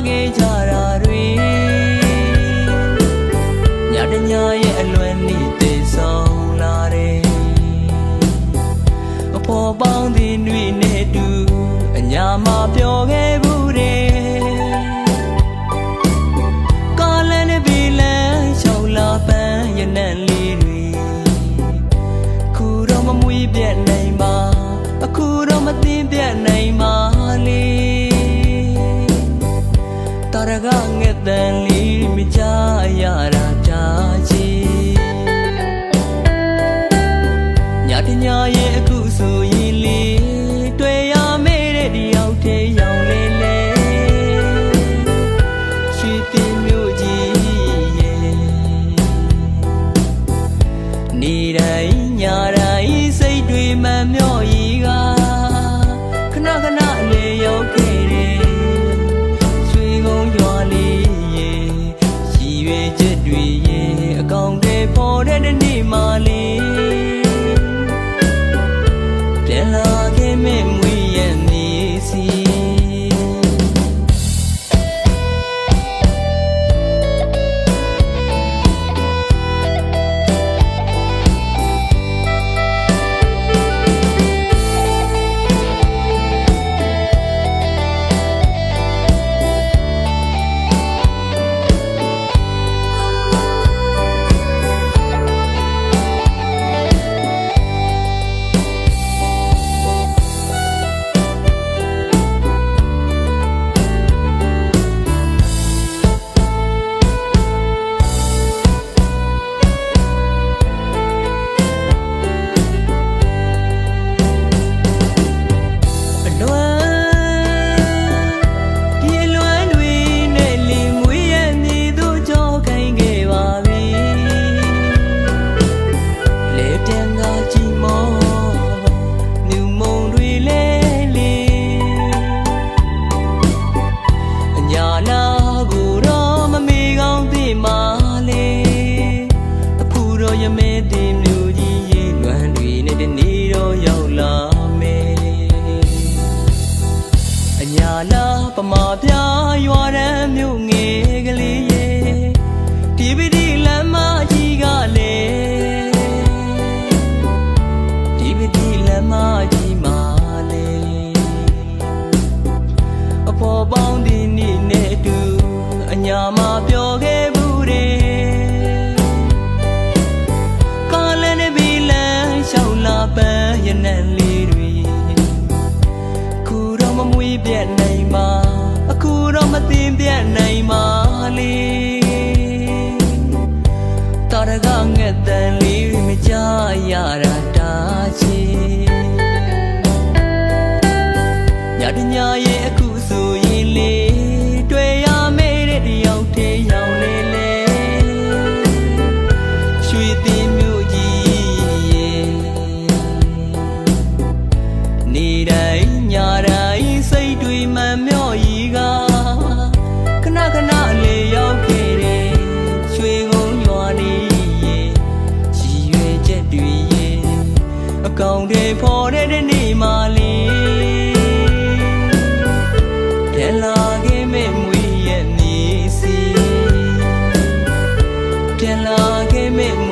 ခဲ့ကြတာတွေညတညရဲ့အလွယ်နေ့သေဆုံးလာတယ်အဖော်ပေါင်းသည်နှွေနဲ့တူအညာမှာပြောခဲ့ဘူးတယ်ကားလန်းနဲ့ပြည်လန်းရှောက်လာပန်းရနံ့လေးတွေခုတော့မမွေးပြတ်နိုင်ပါအခုတော့မသိပြတ်နိုင်ပါလေတရကငဲ့တန်လေးမကြရတာတာချီညတညရဲ့အခုဆိုရင်လေတွေ့ရမေးတဲ့ဒီရောက်တဲ့ရောင်လေးလေရွှေပြင်းမြို့ကြီးရဲ့နေတိုင်းညတိုင်းစိတ်တွေမှန်မျောရီကခဏခဏလေရောက်ခဲ့တယ်ရွှေကုန်းရွာလေးရဲ့ရည်ရွယ်ချက်တွေရဲ့အကောင်တွေပေါ်တဲ့နေ့မှလေးပြန်လာခဲ့မဲ့မွေရဲ့နေစီပမာပြရွာရန်မြို့ငယ်ကလေးရဲ့ဒီပတိလမ်းမကြီးကလေဒီပတိလမ်းမကြီးမှာလေအဖော်ပေါင်းဒီနေ့နဲ့တူအညာမှာပြောခဲ့ဘူးတယ်ကားလန်းနဲ့ဘီလန်းရှောက်လာပန်းရနံ့လေးတွေခုတော့မမွေးပြတ်နိုင်ပါအခုတော့မသိပြတ်နိုင်ပါလေတရကငဲ့တန်လေးမကြရတာတာချီညတညရဲ့အခုဆိုရင်လေတွေ့ရမေးတဲ့တယောက်တည်းရောင်လေးလေရွှေသိမ်းမြို့ကြီးရဲ့နေတိုင်းညတိုင်းစိတ်တွေမှန်မျောရီကခဏခဏလေးရောက်ခဲ့တယ်ရွှေကုန်းရွာနေရဲ့ရည်ရွယ်ချက်တွေရဲ့အကောင်တွေဖော်တဲ့နေ့မှလေးပြန်လာခဲ့မဲ့မွေရဲ့နေစီပြန်လာခဲ့မဲ့